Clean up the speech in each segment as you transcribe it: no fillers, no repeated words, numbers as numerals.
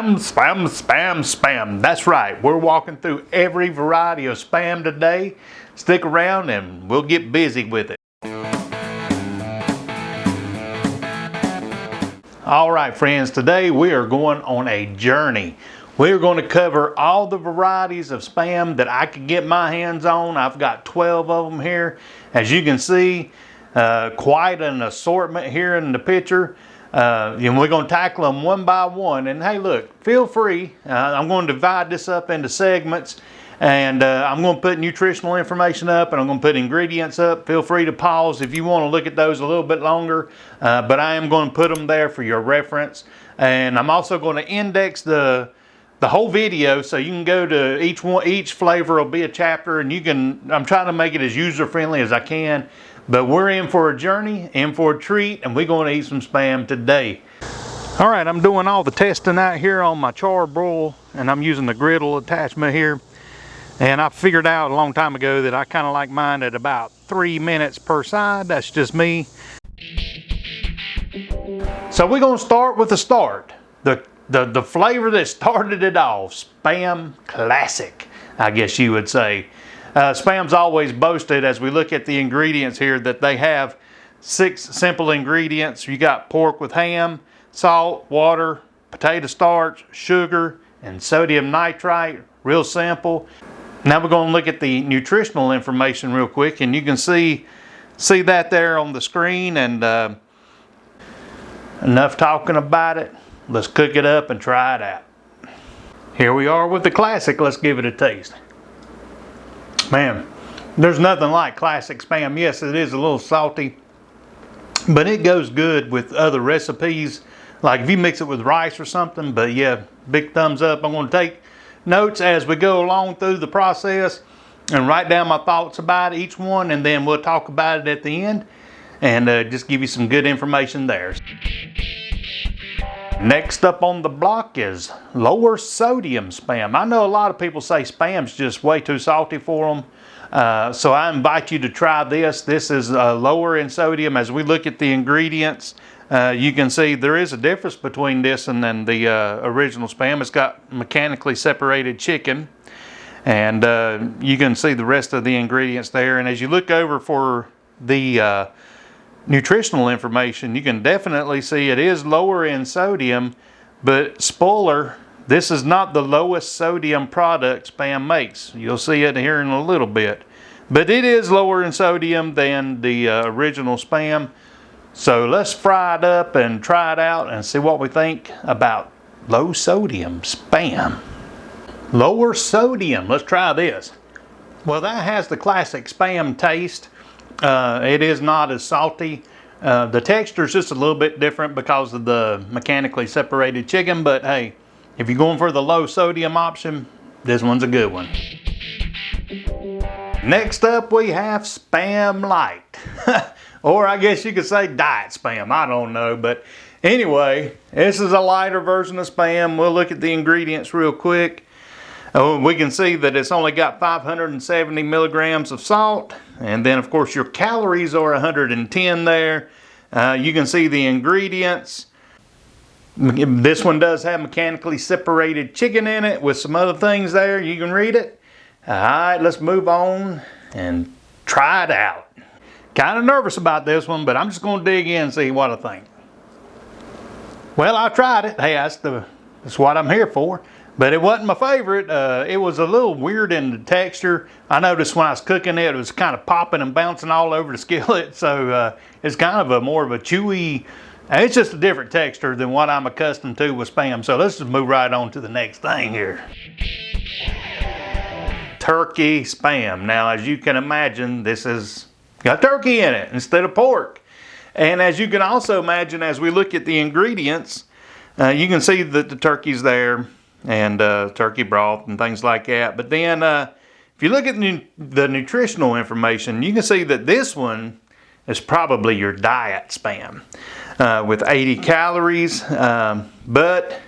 Spam, spam, spam, spam. That's right. We're walking through every variety of spam today. Stick around and we'll get busy with it. All right, friends, today we are going on a journey. We're going to cover all the varieties of spam that I could get my hands on. I've got 12 of them here. As you can see, quite an assortment here in the picture. And we're going to tackle them one by one. And hey, look, feel free. I'm going to divide this up into segments. And I'm going to put nutritional information up and I'm going to put ingredients up. Feel free to pause if you want to look at those a little bit longer. But I am going to put them there for your reference. And I'm also going to index the whole video so you can go to each flavor will be a chapter, and I'm trying to make it as user friendly as I can. But we're in for a journey, in for a treat, and we're going to eat some spam today. All right, I'm doing all the testing out here on my charbroil, and I'm using the griddle attachment here. And I figured out a long time ago that I kind of like mine at about 3 minutes per side. That's just me. So we're going to start with the start. The flavor that started it all, Spam Classic, I guess you would say. Spam's always boasted, as we look at the ingredients here, that they have 6 simple ingredients. You got pork with ham, salt, water, potato starch, sugar, and sodium nitrite. Real simple. Now we're going to look at the nutritional information real quick, and you can see that there on the screen. And enough talking about it. Let's cook it up and try it out. Here we are with the classic. Let's give it a taste. Man, there's nothing like classic spam. Yes, it is a little salty, but it goes good with other recipes, like if you mix it with rice or something. But yeah, big thumbs up. I'm going to take notes as we go along through the process and write down my thoughts about each one, and then we'll talk about it at the end and just give you some good information there. Next up on the block is lower sodium spam. I know a lot of people say spam's just way too salty for them. So I invite you to try this. This is lower in sodium. As we look at the ingredients, you can see there is a difference between this and then the original spam. It's got mechanically separated chicken. And you can see the rest of the ingredients there. And as you look over for the nutritional information, you can definitely see it is lower in sodium, but spoiler, this is not the lowest sodium product spam makes. You'll see it here in a little bit, but it is lower in sodium than the original spam. So let's fry it up and try it out and see what we think about low sodium spam. Lower sodium, let's try this. Well, that has the classic spam taste. It is not as salty. The texture is just a little bit different because of the mechanically separated chicken, but hey, if you're going for the low sodium option, this one's a good one. Next up we have Spam Lite. Or I guess you could say diet spam, I don't know. But anyway, this is a lighter version of spam. We'll look at the ingredients real quick. We can see that it's only got 570 milligrams of salt, and then of course your calories are 110 there. You can see the ingredients. This one does have mechanically separated chicken in it with some other things there. You can read it. Alright, let's move on and try it out. Kind of nervous about this one, but I'm just going to dig in and see what I think. Well, I tried it. Hey, that's what I'm here for. But it wasn't my favorite. It was a little weird in the texture. I noticed when I was cooking it, it was kind of popping and bouncing all over the skillet. So it's kind of more of a chewy, it's just a different texture than what I'm accustomed to with spam. So let's just move right on to the next thing here. Turkey spam. Now, as you can imagine, this has got turkey in it instead of pork. And as you can also imagine, as we look at the ingredients, you can see that the turkey's there, and turkey broth and things like that. But then if you look at the nutritional information, you can see that this one is probably your diet spam with 80 calories. But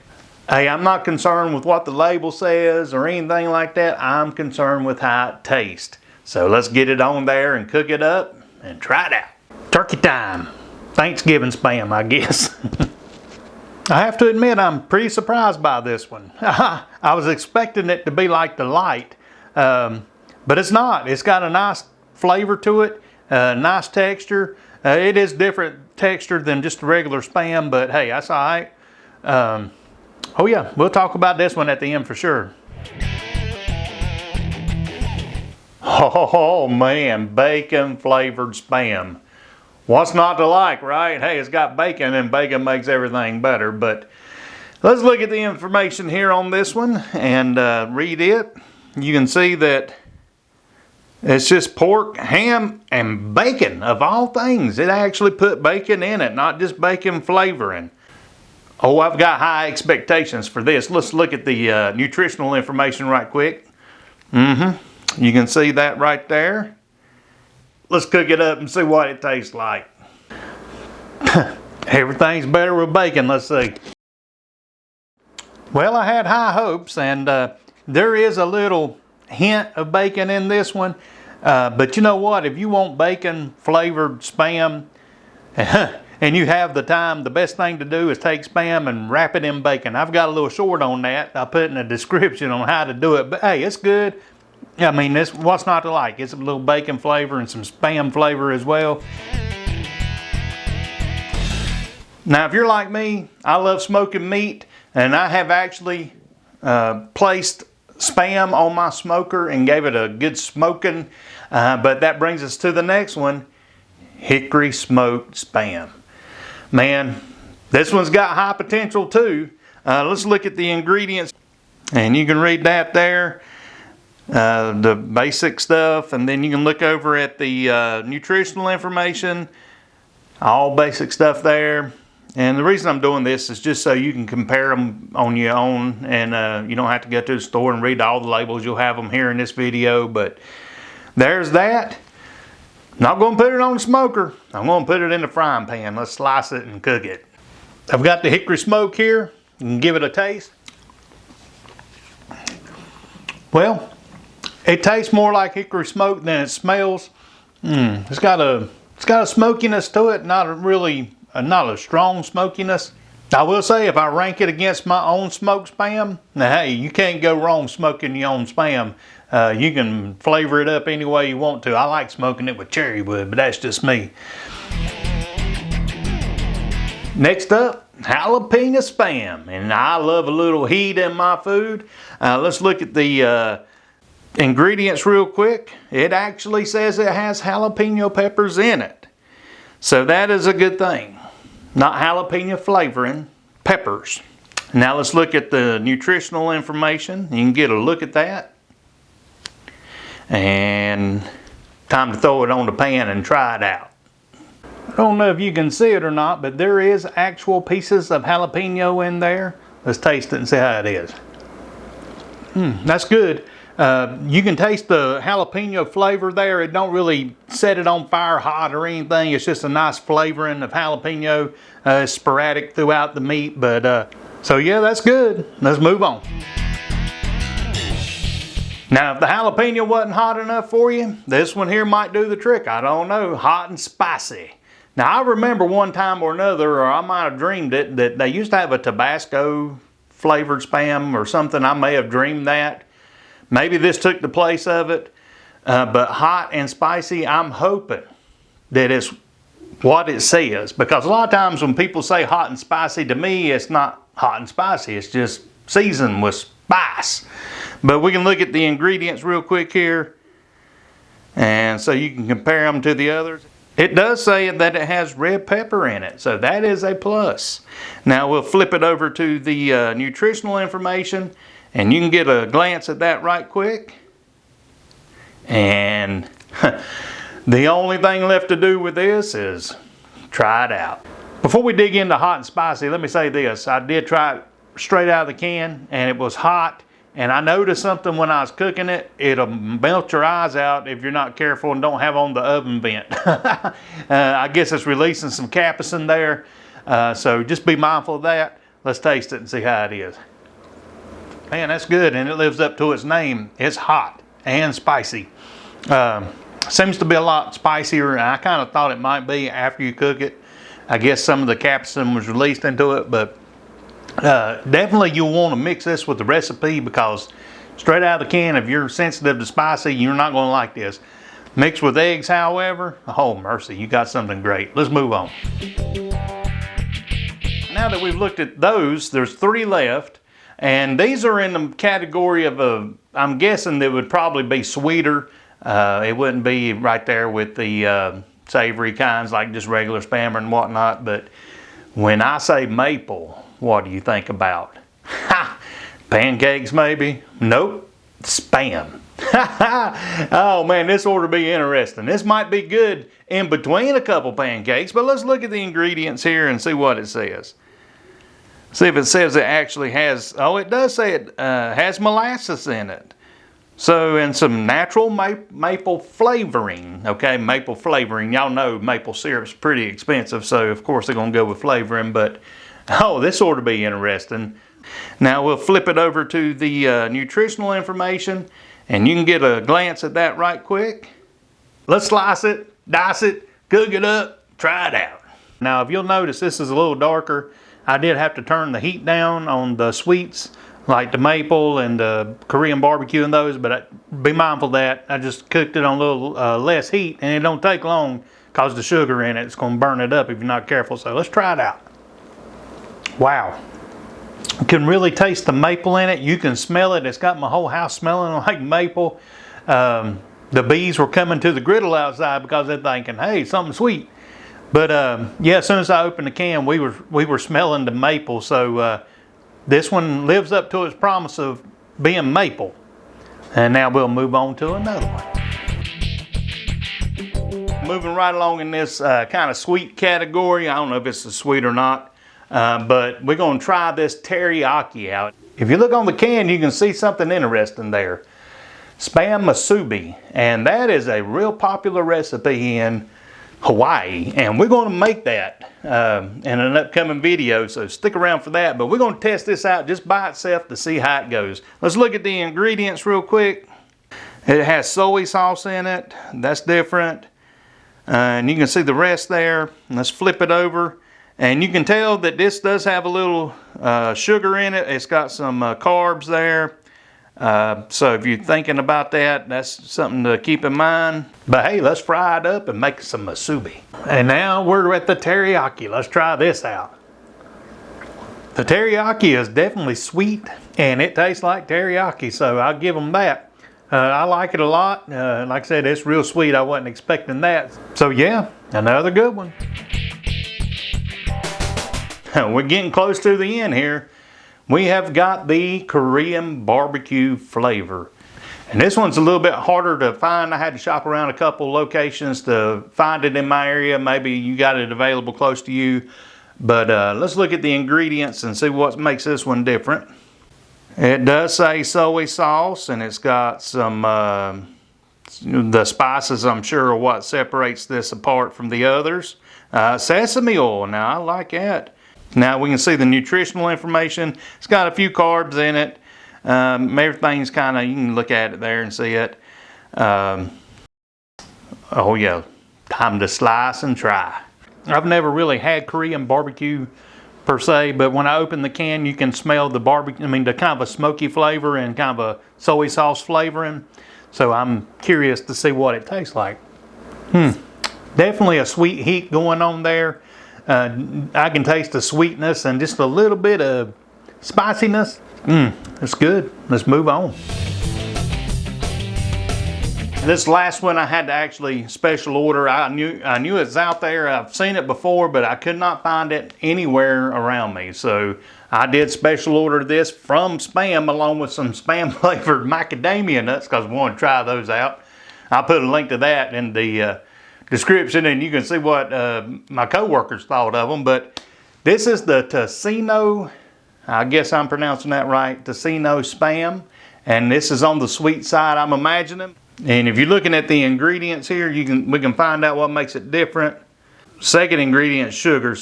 hey, I'm not concerned with what the label says or anything like that. I'm concerned with how it tastes. So let's get it on there and cook it up and try it out. Turkey time. Thanksgiving spam, I guess. I have to admit, I'm pretty surprised by this one. I was expecting it to be like the Lite, but it's not. It's got a nice flavor to it, nice texture. It is different texture than just a regular Spam, but hey, that's all right. Oh yeah, we'll talk about this one at the end for sure. Oh man, bacon flavored Spam. What's not to like, right? Hey, it's got bacon and bacon makes everything better. But let's look at the information here on this one and read it. You can see that it's just pork, ham, and bacon of all things. It actually put bacon in it, not just bacon flavoring. Oh, I've got high expectations for this. Let's look at the nutritional information right quick. You can see that right there. Let's cook it up and see what it tastes like. Everything's better with bacon, let's see. Well, I had high hopes, and there is a little hint of bacon in this one. But you know what? If you want bacon flavored Spam and you have the time, the best thing to do is take Spam and wrap it in bacon. I've got a little short on that. I'll put in a description on how to do it. But hey, it's good. I mean, this, what's not to like? It's a little bacon flavor and some Spam flavor as well. Now, if you're like me, I love smoking meat, and I have actually placed Spam on my smoker and gave it a good smoking. But that brings us to the next one, Hickory smoked Spam. Man, this one's got high potential too. Let's look at the ingredients, and you can read that there. The basic stuff, and then you can look over at the nutritional information, all basic stuff there. And the reason I'm doing this is just so you can compare them on your own, and you don't have to go to the store and read all the labels. You'll have them here in this video. But there's that. Not going to put it on the smoker. I'm going to put it in the frying pan. Let's slice it and cook it. I've got the hickory smoke here. You can give it a taste. Well, it tastes more like hickory smoke than it smells. It's got a smokiness to it, not a strong smokiness. I will say, if I rank it against my own smoked Spam, now hey, you can't go wrong smoking your own Spam. You can flavor it up any way you want to. I like smoking it with cherry wood, but that's just me. Next up, Jalapeño SPAM, and I love a little heat in my food. Let's look at the ingredients real quick. It actually says it has jalapeno peppers in it. So that is a good thing. Not jalapeno flavoring, peppers. Now let's look at the nutritional information. You can get a look at that. And time to throw it on the pan and try it out. I don't know if you can see it or not, but there is actual pieces of jalapeno in there. Let's taste it and see how it is. That's good. You can taste the jalapeno flavor there. It don't really set it on fire hot or anything. It's just a nice flavoring of jalapeno. Sporadic throughout the meat, but so yeah, that's good. Let's move on. Now, if the jalapeno wasn't hot enough for you, this one here might do the trick. I don't know, hot and spicy. Now, I remember one time or another, or I might have dreamed it, that they used to have a Tabasco flavored Spam or something. I may have dreamed that. Maybe this took the place of it, but hot and spicy, I'm hoping that it's what it says, because a lot of times when people say hot and spicy, to me it's not hot and spicy, it's just seasoned with spice. But we can look at the ingredients real quick here, and so you can compare them to the others. It does say that it has red pepper in it, so that is a plus. Now we'll flip it over to the nutritional information, and you can get a glance at that right quick. And the only thing left to do with this is try it out. Before we dig into hot and spicy, let me say this. I did try it straight out of the can, and it was hot. And I noticed something when I was cooking it. It'll melt your eyes out if you're not careful and don't have on the oven vent. I guess it's releasing some capsaicin there. So just be mindful of that. Let's taste it and see how it is. Man, that's good, and it lives up to its name. It's hot and spicy. Seems to be a lot spicier, and I kind of thought it might be after you cook it. I guess some of the capsaicin was released into it, but Definitely you'll want to mix this with the recipe, because straight out of the can, if you're sensitive to spicy, you're not going to like this. Mixed with eggs, however, oh mercy, you got something great. Let's move on. Now that we've looked at those, there's 3 left, and these are in the category of I'm guessing they would probably be sweeter. It wouldn't be right there with the savory kinds like just regular Spam and whatnot, but when I say maple, what do you think about? Ha! Pancakes maybe? Nope, Spam. Oh man, this ought to be interesting. This might be good in between a couple pancakes, but let's look at the ingredients here and see what it says. See if it says it actually has, oh, it does say it has molasses in it. So, and some natural maple flavoring, okay, maple flavoring. Y'all know maple syrup's pretty expensive, so of course they're gonna go with flavoring, but oh, this ought to be interesting. Now we'll flip it over to the nutritional information, and you can get a glance at that right quick. Let's slice it, dice it, cook it up, try it out. Now if you'll notice, this is a little darker. I did have to turn the heat down on the sweets, like the maple and the Korean barbecue and those, but be mindful of that. I just cooked it on a little less heat, and it don't take long because the sugar in it's gonna burn it up if you're not careful. So let's try it out. Wow. You can really taste the maple in it. You can smell it. It's got my whole house smelling like maple. The bees were coming to the griddle outside because they're thinking, hey, something sweet. But yeah, as soon as I opened the can, we were smelling the maple. So this one lives up to its promise of being maple. And now we'll move on to another one. Moving right along in this kind of sweet category. I don't know if it's sweet or not. But we're going to try this teriyaki out. If you look on the can, you can see something interesting there. Spam musubi, and that is a real popular recipe in Hawaii, and we're going to make that in an upcoming video, so stick around for that. But we're going to test this out just by itself to see how it goes. Let's look at the ingredients real quick. It has soy sauce in it. That's different, and you can see the rest there. Let's flip it over. And you can tell that this does have a little sugar in it. It's got some carbs there. So if you're thinking about that, that's something to keep in mind. But hey, let's fry it up and make some musubi. And now we're at the teriyaki. Let's try this out. The teriyaki is definitely sweet, and it tastes like teriyaki, so I'll give them that. I like it a lot. Like I said, it's real sweet. I wasn't expecting that. So yeah, another good one. We're getting close to the end here. We have got the Korean barbecue flavor. And this one's a little bit harder to find. I had to shop around a couple locations to find it in my area. Maybe you got it available close to you. But let's look at the ingredients and see what makes this one different. It does say soy sauce, and it's got some, the spices I'm sure are what separates this apart from the others. Sesame oil, now I like that. Now we can see the nutritional information. It's got a few carbs in it. Everything's kind of, you can look at it there and see it. Oh yeah, time to slice and try. I've never really had Korean barbecue per se, but when I open the can, you can smell the barbecue, the kind of a smoky flavor and kind of a soy sauce flavoring. So I'm curious to see what it tastes like. Definitely a sweet heat going on there. I can taste the sweetness and just a little bit of spiciness. That's good. Let's move on. This last one I had to actually special order. I knew it's out there. I've seen it before, but I could not find it anywhere around me. So I did special order this from Spam along with some Spam flavored macadamia nuts because I want to try those out. I'll put a link to that in the description, and you can see what my co-workers thought of them. But this is the Tocino, I guess I'm pronouncing that right, Tocino SPAM, and this is on the sweet side, I'm imagining. And if you're looking at the ingredients here, we can find out what makes it different. Second ingredient is sugar,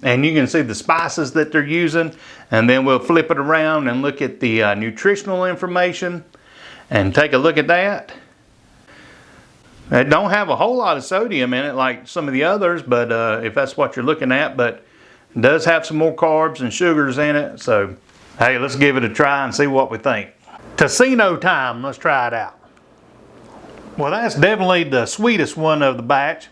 and you can see the spices that they're using, and then we'll flip it around and look at the nutritional information and take a look at that. It don't have a whole lot of sodium in it like some of the others, but if that's what you're looking at, but It does have some more carbs and sugars in it, so hey, let's give it a try and see what we think. Tocino time, let's try it out. Well, that's definitely the sweetest one of the batch,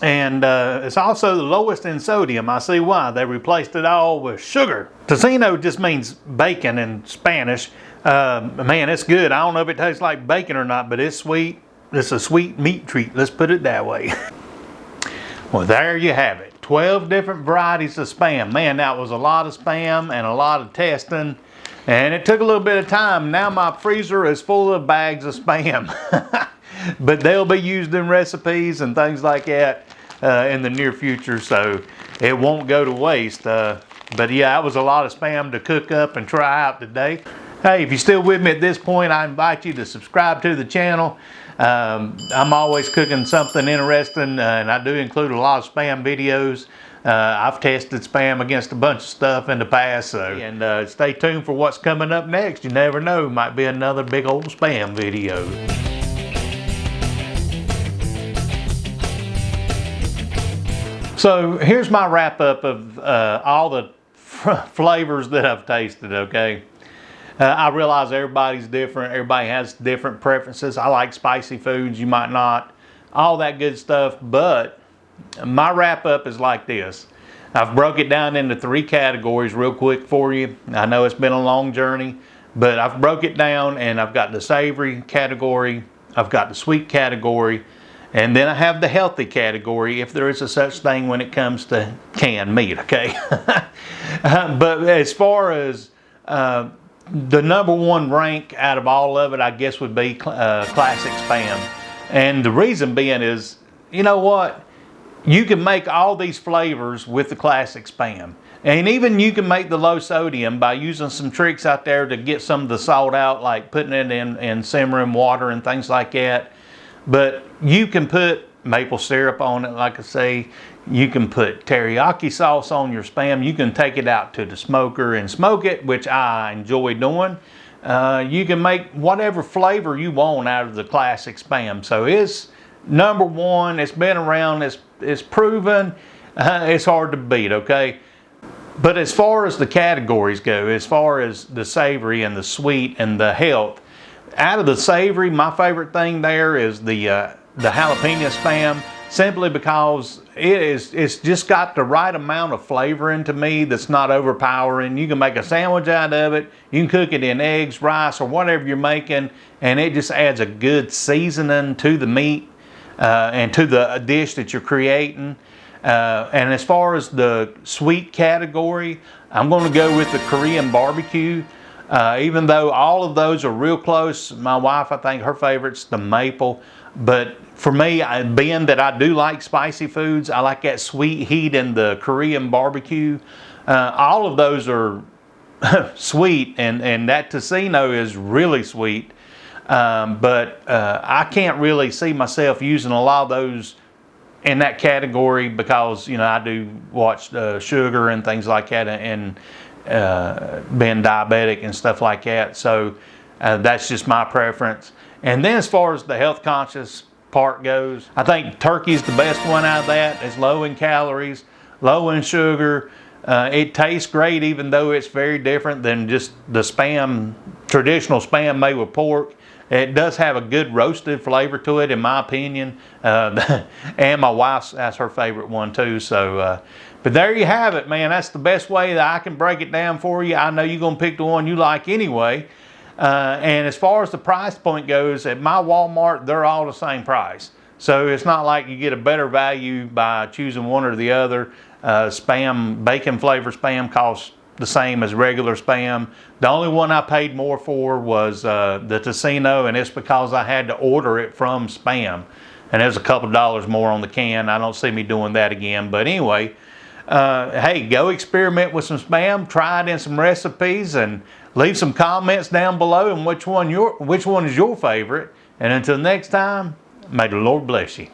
and it's also the lowest in sodium. I see why. They replaced it all with sugar. Tocino just means bacon in Spanish. Man, it's good. I don't know if it tastes like bacon or not, but it's sweet. It's a sweet meat treat, let's put it that way. Well, there you have it. 12 different varieties of Spam. Man, that was a lot of Spam and a lot of testing. And it took a little bit of time. Now my freezer is full of bags of Spam. But they'll be used in recipes and things like that in the near future, so it won't go to waste. But yeah, that was a lot of Spam to cook up and try out today. Hey, if you're still with me at this point, I invite you to subscribe to the channel. I'm always cooking something interesting, and I do include a lot of Spam videos. I've tested Spam against a bunch of stuff in the past, so and stay tuned for what's coming up next. You never know, might be another big old Spam video. So here's my wrap up of all the flavors that I've tasted, okay? I realize everybody's different. Everybody has different preferences. I like spicy foods, you might not. All that good stuff, but my wrap up is like this. I've broke it down into 3 categories real quick for you. I know it's been a long journey, but I've broke it down and I've got the savory category, I've got the sweet category, and then I have the healthy category, if there is a such thing when it comes to canned meat, okay? But as far as the #1 rank out of all of it, I guess would be classic Spam. And the reason being is, you know what? You can make all these flavors with the classic Spam. And even you can make the low sodium by using some tricks out there to get some of the salt out, like putting it in simmering water and things like that. But you can put maple syrup on it, like I say. You can put teriyaki sauce on your Spam. You can take it out to the smoker and smoke it, which I enjoy doing. You can make whatever flavor you want out of the classic Spam. So it's #1. It's been around. It's proven. It's hard to beat, okay? But as far as the categories go, as far as the savory and the sweet and the health, out of the savory, my favorite thing there is the Jalapeño SPAM, simply because it's just got the right amount of flavor into me that's not overpowering. You can make a sandwich out of it. You can cook it in eggs, rice, or whatever you're making, and it just adds a good seasoning to the meat and to the dish that you're creating. And as far as the sweet category, I'm going to go with the Korean barbecue. Even though all of those are real close, my wife, I think her favorite's the maple. But for me, being that I do like spicy foods, I like that sweet heat in the Korean barbecue. All of those are sweet, and that Tocino is really sweet. But I can't really see myself using a lot of those in that category because, you know, I do watch sugar and things like that, and being diabetic and stuff like that. So that's just my preference. And then as far as the health conscious part goes, I think turkey's the best one out of that. It's low in calories, low in sugar. It tastes great, even though it's very different than just the Spam, traditional Spam made with pork. It does have a good roasted flavor to it, in my opinion. And my wife's, that's her favorite one too. So, but there you have it, man. That's the best way that I can break it down for you. I know you're going to pick the one you like anyway. And as far as the price point goes, at my Walmart, they're all the same price. So it's not like you get a better value by choosing one or the other. Spam, bacon flavor Spam costs the same as regular Spam. The only one I paid more for was the Tocino, and it's because I had to order it from Spam. And there's a couple dollars more on the can. I don't see me doing that again. But anyway, hey, go experiment with some Spam, try it in some recipes, and leave some comments down below on which one is your favorite. And until next time, may the Lord bless you.